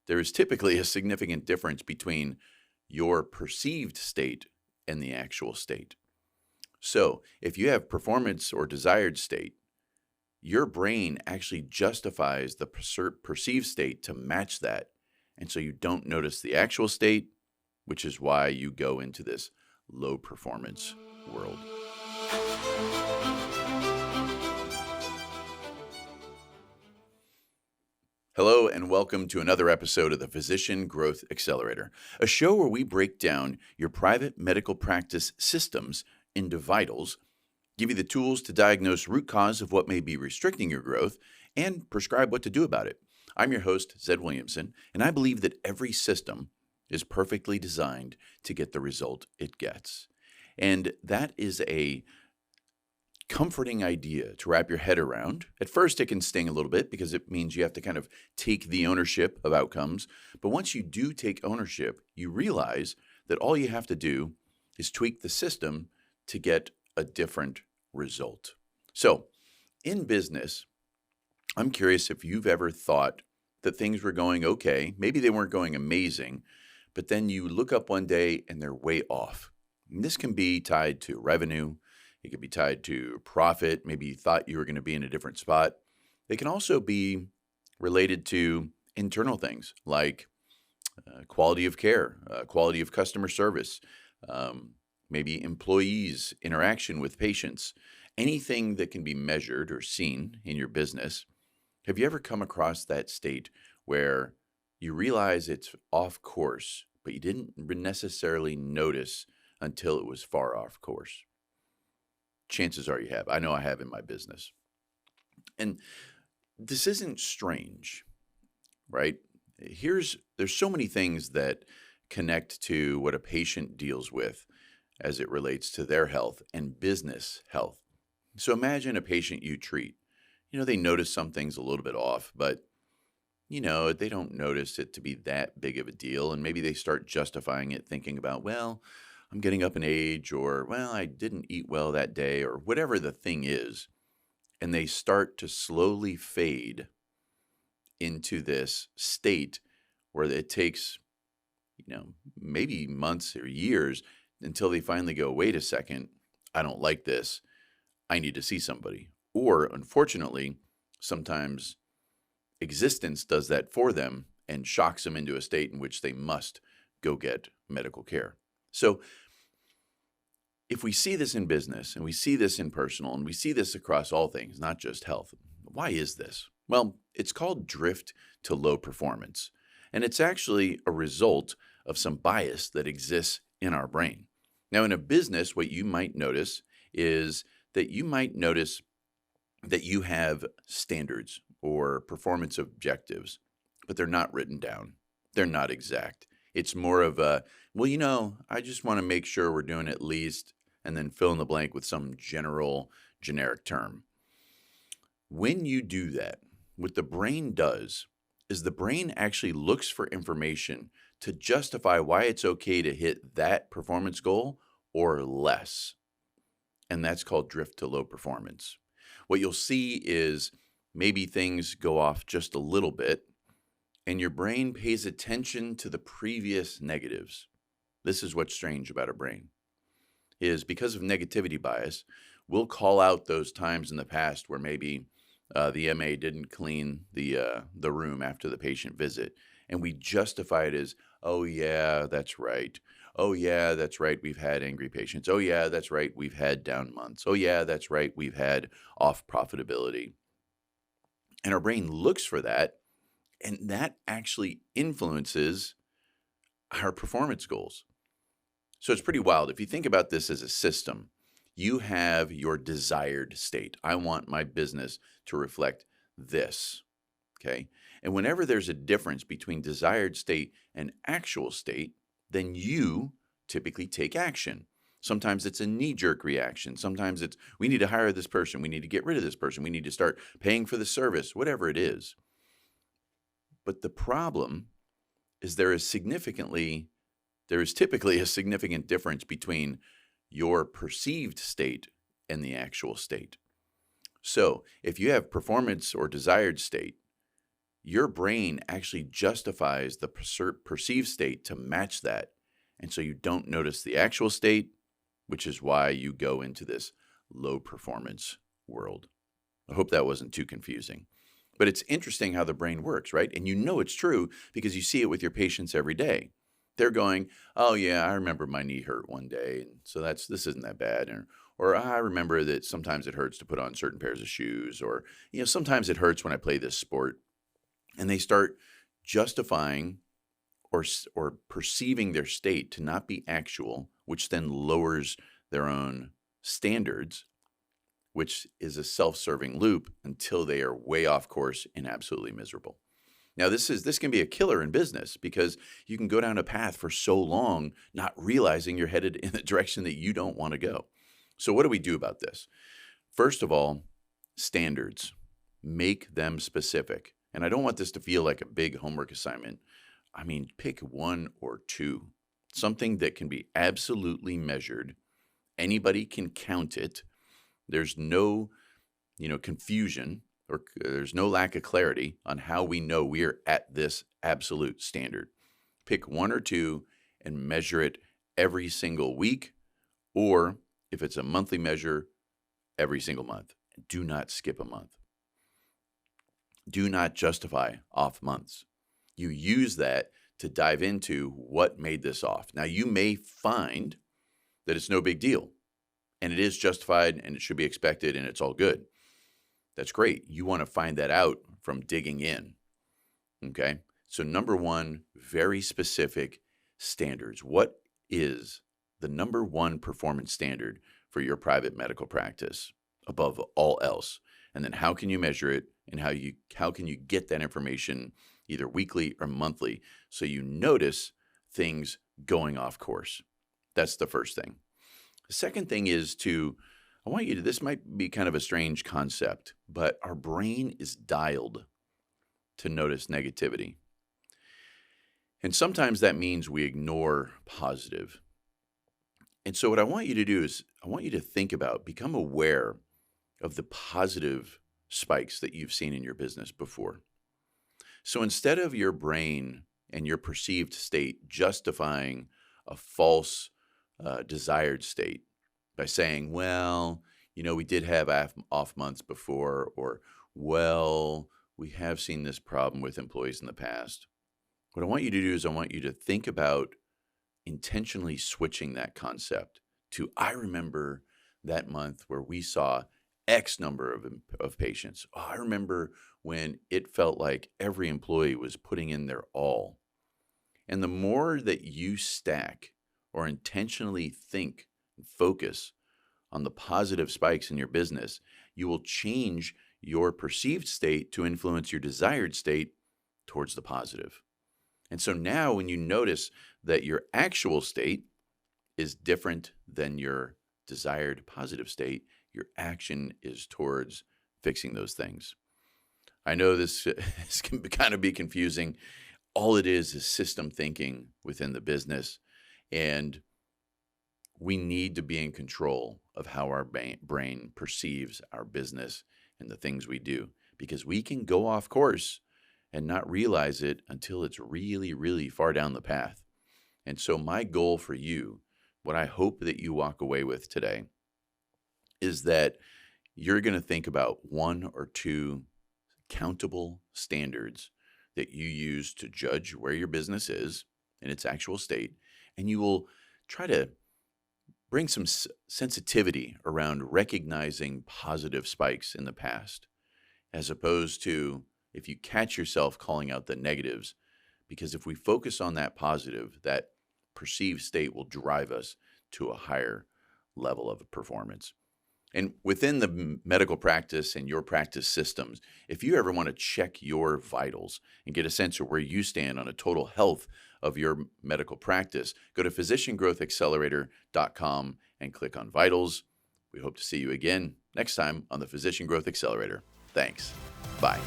there is typically a significant difference between your perceived state and the actual state. So, if you have performance or desired state, your brain actually justifies the perceived state to match that. And so you don't notice the actual state, which is why you go into this low performance world. Hello, and welcome to another episode of the Physician Growth Accelerator, a show where we break down your private medical practice systems into vitals, give you the tools to diagnose root cause of what may be restricting your growth, and prescribe what to do about it. I'm your host, Zed Williamson, and I believe that every system is perfectly designed to get the result it gets. And that is a comforting idea to wrap your head around. At first, it can sting a little bit because it means you have to kind of take the ownership of outcomes. But once you do take ownership, you realize that all you have to do is tweak the system to get a different result. So, in business, I'm curious if you've ever thought that things were going okay. Maybe they weren't going amazing, but then you look up one day and they're way off. And this can be tied to revenue. It could be tied to profit. Maybe you thought you were going to be in a different spot. They can also be related to internal things like quality of care, quality of customer service, maybe employees' interaction with patients, anything that can be measured or seen in your business. Have you ever come across that state where you realize it's off course, but you didn't necessarily notice until it was far off course? Chances are you have. I know I have in my business. And this isn't strange, right? There's so many things that connect to what a patient deals with as it relates to their health and business health. So imagine a patient you treat. They notice something's a little bit off, but they don't notice it to be that big of a deal. And maybe they start justifying it, thinking about, well, I'm getting up in age, or, well, I didn't eat well that day, or whatever the thing is. And they start to slowly fade into this state where it takes, maybe months or years until they finally go, wait a second, I don't like this. I need to see somebody. Or, unfortunately, sometimes existence does that for them and shocks them into a state in which they must go get medical care. So if we see this in business and we see this in personal and we see this across all things, not just health, why is this? Well, it's called drift to low performance. And it's actually a result of some bias that exists in our brain. Now, in a business, what you might notice is that you have standards or performance objectives, but they're not written down. They're not exact. It's more of a, well, I just want to make sure we're doing at least, and then fill in the blank with some generic term. When you do that, what the brain does is the brain actually looks for information to justify why it's okay to hit that performance goal or less. And that's called drift to low performance. What you'll see is maybe things go off just a little bit, and your brain pays attention to the previous negatives. This is what's strange about our brain, is because of negativity bias, we'll call out those times in the past where maybe the MA didn't clean the room after the patient visit, and we justify it as, oh yeah, that's right. Oh yeah, that's right, we've had angry patients. Oh yeah, that's right, we've had down months. Oh yeah, that's right, we've had off profitability. And our brain looks for that, and that actually influences our performance goals. So it's pretty wild. If you think about this as a system, you have your desired state. I want my business to reflect this, okay? And whenever there's a difference between desired state and actual state, then you typically take action. Sometimes it's a knee-jerk reaction. Sometimes it's, we need to hire this person. We need to get rid of this person. We need to start paying for the service, whatever it is. But the problem is there is typically a significant difference between your perceived state and the actual state. So if you have performance or desired state, your brain actually justifies the perceived state to match that. And so you don't notice the actual state, which is why you go into this low performance world. I hope that wasn't too confusing. But it's interesting how the brain works, right? And you know it's true because you see it with your patients every day. They're going, oh yeah, I remember my knee hurt one day, and so this isn't that bad. Or I remember that sometimes it hurts to put on certain pairs of shoes, or sometimes it hurts when I play this sport. And they start justifying or perceiving their state to not be actual, which then lowers their own standards, which is a self-serving loop until they are way off course and absolutely miserable. Now, this can be a killer in business because you can go down a path for so long not realizing you're headed in the direction that you don't want to go. So what do we do about this? First of all, standards. Make them specific. And I don't want this to feel like a big homework assignment. I mean, pick one or two, something that can be absolutely measured. Anybody can count it. There's no, confusion, or there's no lack of clarity on how we know we are at this absolute standard. Pick one or two and measure it every single week, or if it's a monthly measure, every single month. Do not skip a month. Do not justify off months. You use that to dive into what made this off. Now, you may find that it's no big deal, and it is justified, and it should be expected, and it's all good. That's great. You want to find that out from digging in, okay? So number one, very specific standards. What is the number one performance standard for your private medical practice above all else? And then how can you measure it, and how can you get that information either weekly or monthly so you notice things going off course? That's the first thing. The second thing is this might be kind of a strange concept, but our brain is dialed to notice negativity. And sometimes that means we ignore positive. And so what I want you to do is I want you to become aware of the positive spikes that you've seen in your business before. So instead of your brain and your perceived state justifying a false desired state by saying, well, we did have off months before, or, well, we have seen this problem with employees in the past. What I want you to do is I want you to think about intentionally switching that concept to, I remember that month where we saw X number of patients. Oh, I remember when it felt like every employee was putting in their all. And the more that you stack or intentionally think and focus on the positive spikes in your business, you will change your perceived state to influence your desired state towards the positive. And so now when you notice that your actual state is different than your desired positive state, your action is towards fixing those things. I know this can kind of be confusing. All it is system thinking within the business, and we need to be in control of how our brain perceives our business and the things we do, because we can go off course and not realize it until it's really, really far down the path. And so my goal for you, what I hope that you walk away with today, is that you're going to think about one or two countable standards that you use to judge where your business is in its actual state, and you will try to bring some sensitivity around recognizing positive spikes in the past, as opposed to if you catch yourself calling out the negatives, because if we focus on that positive, that perceived state will drive us to a higher level of performance. And within the medical practice and your practice systems, if you ever want to check your vitals and get a sense of where you stand on a total health of your medical practice, go to physiciangrowthaccelerator.com and click on vitals. We hope to see you again next time on the Physician Growth Accelerator. Thanks. Bye.